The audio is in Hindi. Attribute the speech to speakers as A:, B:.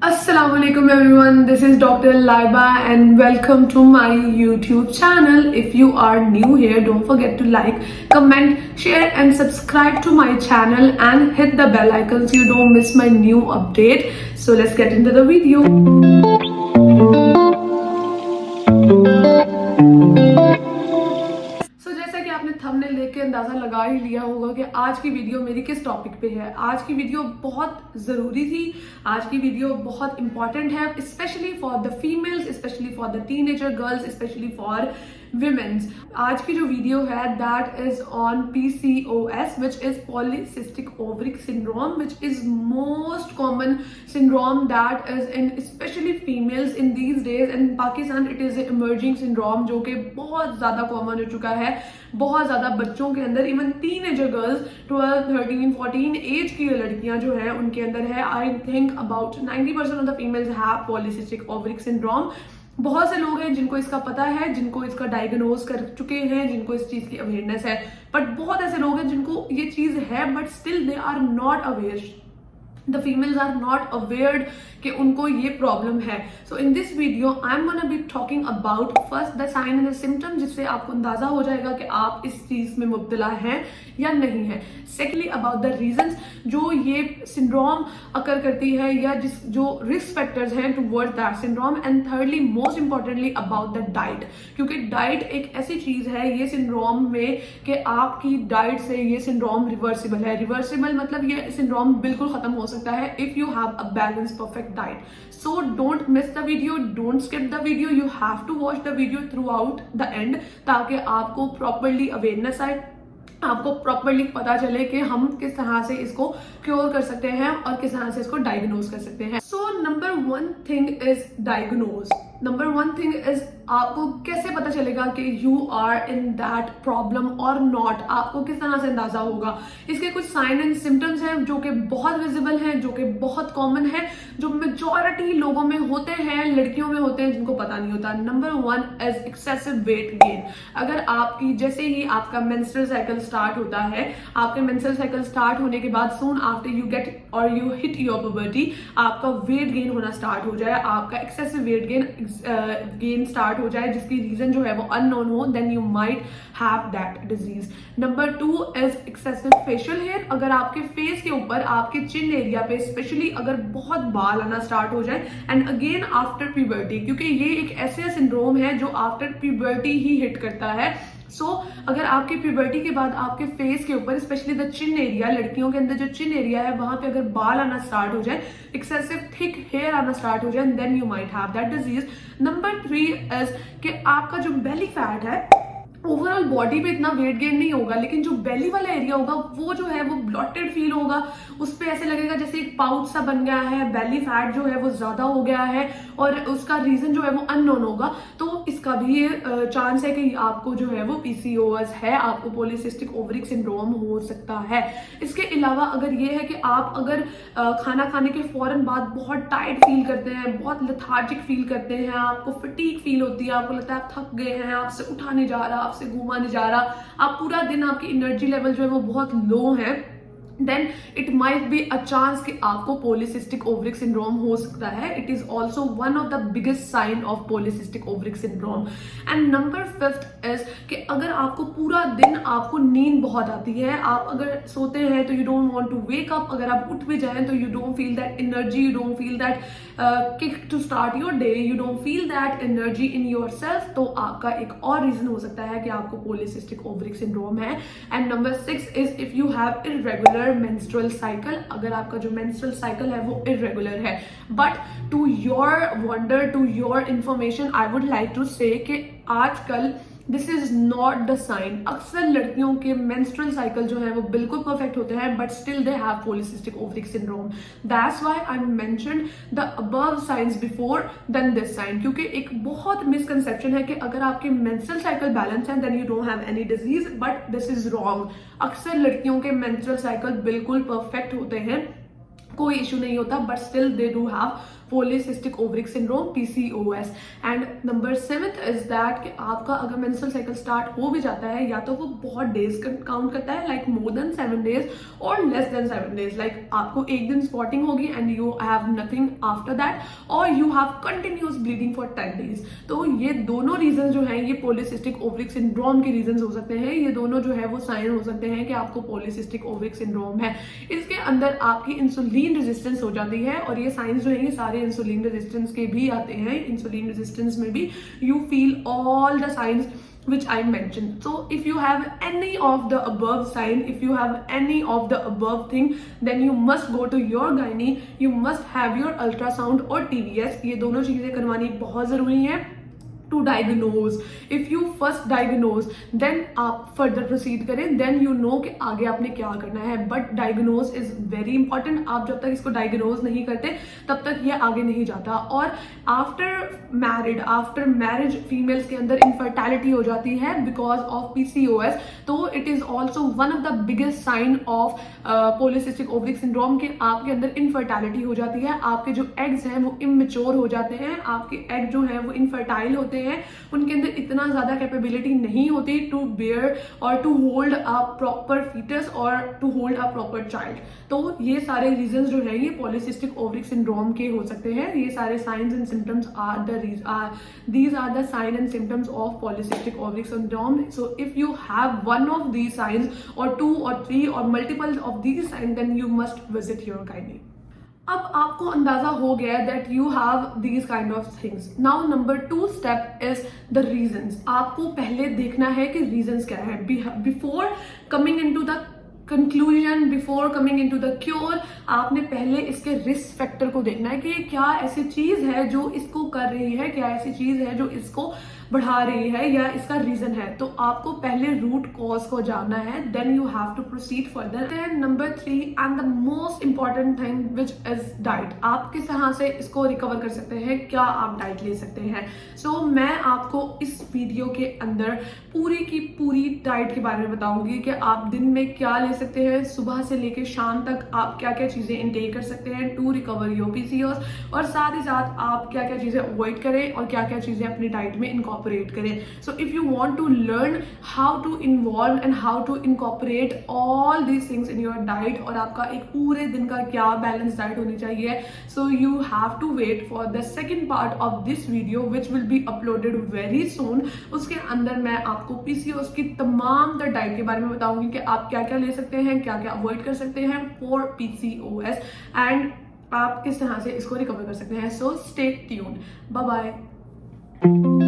A: Assalamualaikum everyone, this is Dr. Laiba and welcome to my YouTube channel. If you are new here, don't forget to like, comment, share and subscribe to my channel and hit the bell icon so you don't miss my new update. So let's get into the video. आपने थंबनेल देख के अंदाजा लगा ही लिया होगा कि आज की वीडियो मेरी किस टॉपिक पे है। आज की वीडियो बहुत जरूरी थी, आज की वीडियो बहुत इंपॉर्टेंट है, specially for the females, specially for the teenager girls, specially for women's. आज की जो वीडियो है that is on PCOS which is polycystic ovary syndrome, which is most common syndrome that is in especially females in these days in Pakistan. It is an emerging syndrome जो कि बहुत ज़्यादा कॉमन हो चुका है, बहुत ज़्यादा बच्चों के अंदर, इवन टीनेजर गर्ल्स 12, 13, 14 एज की लड़कियां जो है उनके अंदर है। I think about 90% of the females have polycystic ovary syndrome. बहुत से लोग हैं जिनको इसका पता है, जिनको इसका डायग्नोज कर चुके हैं, जिनको इस चीज की अवेयरनेस है, बट बहुत ऐसे लोग हैं जिनको ये चीज है but still they are not aware. The females are not aware कि उनको ये प्रॉब्लम है। So in this video I am gonna be talking about first the sign and the symptom, जिससे आपको अंदाजा हो जाएगा कि आप इस चीज में मुब्तला हैं या नहीं है। Secondly about the reasons जो ये सिंड्रोम अकर करती है या जो रिस्क फैक्टर्स हैं towards that syndrome, and thirdly most importantly about the diet, क्योंकि डाइट एक ऐसी चीज है ये सिंड्रोम में कि आपकी डाइट से ये सिंड्रोम रिवर्सिबल है। रिवर्सिबल मतलब ये सिंड्रोम बिल्कुल खत्म हो सकता है if you have a balanced perfect diet. So don't miss the video, don't skip the video, you have to watch the video throughout the end ताकि आपको properly awareness आए, आपको प्रॉपरली पता चले कि हम किस तरह से इसको क्योर कर सकते हैं और किस तरह से इसको डायग्नोज कर सकते हैं। So number one thing is diagnose. Number one thing is आपको कैसे पता चलेगा कि you are in that problem और नॉट, आपको किस तरह से अंदाजा होगा। इसके कुछ साइन एंड सिम्टम्स हैं जो कि बहुत विजिबल हैं, जो कि बहुत कॉमन है, जो मेजॉरिटी लोगों में होते हैं, लड़कियों में होते हैं, जिनको पता नहीं होता। Number one is excessive weight gain. अगर आपकी जैसे ही आपका मेंस्ट्रुअल साइकिल स्टार्ट होता है, आपके मेंस्ट्रुअल साइकिल स्टार्ट होने के बाद सून आफ्टर यू गेट और यू हिट योर पुबर्टी, आपका वेट गेन होना स्टार्ट हो जाए, आपका एक्सेसिव वेट गेन स्टार्ट हो जाए, जिसकी रीजन जो है वो अननोन हो, then you might have that disease. Number two is excessive facial hair. अगर आपके फेस के ऊपर, आपके चिन एरिया पे स्पेशली अगर बहुत बाल आना स्टार्ट हो जाए, एंड अगेन आफ्टर प्यूबर्टी, क्योंकि ये एक ऐसा सिंड्रोम है जो आफ्टर प्यूबर्टी ही हिट करता है। अगर आपके प्यूबर्टी के बाद आपके फेस के ऊपर स्पेशली द चिन एरिया, लड़कियों के अंदर जो चिन एरिया है वहां पे अगर बाल आना स्टार्ट हो जाए, एक्सेसिव थिक हेयर आना स्टार्ट हो जाए, then you might have that disease. Number three is कि आपका जो बेली फैट है, ओवरऑल बॉडी पे इतना वेट गेन नहीं होगा, लेकिन जो बेली वाला एरिया होगा वो जो है वो ब्लॉटेड फील होगा, उस पर ऐसे लगेगा जैसे एक पाउच सा बन गया है, बेली फैट जो है वो ज्यादा हो गया है और उसका रीजन जो है वो अननोन होगा। तो इसका भी चांस है कि आपको जो है वो PCOS है, आपको पॉलीसिस्टिक ओवरी सिंड्रोम हो सकता है। इसके अलावा अगर ये है कि आप अगर खाना खाने के फौरन बाद बहुत टायर्ड फील करते हैं, बहुत लेथार्जिक फील करते हैं, आपको फटीग फील होती है, आपको लगता है आप थक गए हैं, आपसे उठा नहीं जा रहा, आपसे घूमा नहीं जा रहा, आप पूरा दिन आपकी एनर्जी लेवल जो है वो बहुत लो है, then it might be a chance कि आपको polycystic ovaric syndrome हो सकता है। It is also one of the biggest sign of polycystic ovaric syndrome. And number fifth is कि अगर आपको पूरा दिन आपको नींद बहुत आती है, आप अगर सोते हैं तो you don't want to wake up, अगर आप उठ भी जाएं तो you don't feel that energy, you don't feel that kick to start your day, you don't feel that energy in yourself, तो आपका एक और रीजन हो सकता है कि आपको polycystic ovaric syndrome है। And number six is if you have irregular menstrual cycle, अगर आपका जो मेंस्ट्रुअल साइकिल है वो इरेगुलर है। But to your wonder, to your information, I would like to say कि आजकल this is not the sign. अक्सर लड़कियों के मेंस्ट्रुअल साइकिल जो है वो बिल्कुल परफेक्ट होते हैं but still they have polycystic ovary syndrome. That's why I mentioned the above signs before then this sign, क्योंकि एक बहुत मिसकंसेप्शन है कि अगर आपके मेंस्ट्रुअल साइकिल बैलेंस है then you don't have any disease, but this is wrong. अक्सर लड़कियों के मेंस्ट्रुअल साइकिल बिल्कुल परफेक्ट होते हैं, कोई इशू नहीं होता, but still they do have polycystic ovaric syndrome PCOS। And number 7 is that कि आपका अगर मेंस्ट्रुअल साइकिल स्टार्ट हो भी जाता है, या तो वो बहुत डेज काउंट करता है, लाइक मोर देन 7 डेज और लेस देन 7 डेज, लाइक आपको एक दिन स्पॉटिंग होगी and you have nothing after that, और you have continuous bleeding for 10 days. तो ये दोनों रीजन जो है ये पॉलीसिस्टिक ओवरिक सिंड्रोम के रीजन हो सकते हैं। ये दोनों जो है वो साइन हो सकते हैं कि आपको पॉलीसिस्टिक ओवरिक सिंड्रोम है। इसके अंदर आपकी इंसुलिन रेजिस्टेंस हो जाती है, और ये साइंस जो है ये सारे इंसुलिन रेजिस्टेंस के भी आते हैं। इंसुलिन रेजिस्टेंस में भी you feel all the signs which I mentioned. So if you have any of the above sign, if you have any of the above thing, then you must go to your gynae, you must have your ultrasound और TVS। ये दोनों चीजें करवानी बहुत जरूरी है to diagnose. If you first diagnose, then आप further proceed करें, then you know कि आगे आपने क्या करना है। But diagnose is very important. आप जब तक इसको diagnose नहीं करते तब तक ये आगे नहीं जाता। और after marriage females के अंदर infertility हो जाती है because of PCOS। तो it is also one of the biggest sign of polycystic ovaric syndrome के आपके अंदर infertility हो जाती है। आपके जो eggs हैं वो immature हो जाते हैं, आपके egg जो हैं वो infertile होते हैं, उनके अंदर इतना ज्यादा कैपेबिलिटी नहीं होती टू बेयर और to hold a proper foetus और to hold a proper child. तो ये सारे रीजंस जो है ये पॉलीसिस्टिक ओवरिक सिंड्रोम के हो सकते हैं। ये सारे science and symptoms these are the sign and symptoms of polycystic ovaric syndrome. So if you have one of these signs or 2 or 3 or multiple of these signs, then you must visit your gynae. अब आपको अंदाजा हो गया that you have these kind of things. Now number 2 step is the reasons. आपको पहले देखना है कि रीजंस क्या है। Before coming into the conclusion, before coming into the cure, आपने पहले इसके रिस्क फैक्टर को देखना है कि क्या ऐसी चीज है जो इसको कर रही है, क्या ऐसी चीज है जो इसको बढ़ा रही है, या इसका रीजन है। तो आपको पहले रूट कॉज को जानना है, then you have to proceed further. Then number 3 and the most important thing which is diet. आप किस तरह से इसको रिकवर कर सकते हैं, क्या आप डाइट ले सकते हैं। सो मैं आपको इस वीडियो के अंदर पूरी की पूरी डाइट के बारे में बताऊंगी कि आप दिन में क्या ले सकते हैं, सुबह से लेकर शाम तक आप क्या क्या चीजें इनटेक कर सकते हैं टू रिकवर योर PCOS, और साथ ही साथ आप क्या क्या चीजें अवॉइड करें और क्या क्या चीजें अपनी डाइट में इनकॉर्पोरेट करें। So if you want to learn how to involve and how to incorporate all these things in your diet, और आपका एक पूरे दिन का क्या बैलेंस डाइट होनी चाहिए, so you have to wait for the second part of this video which will be uploaded very soon. उसके अंदर मैं आपको PCOS की तमाम द डाइट के बारे में बताऊंगी कि आप क्या क्या ले सकते हैं, क्या क्या अवॉइड कर सकते हैं फॉर PCOS, एंड आप किस तरह से इसको रिकवर कर सकते हैं। So stay tuned, bye bye.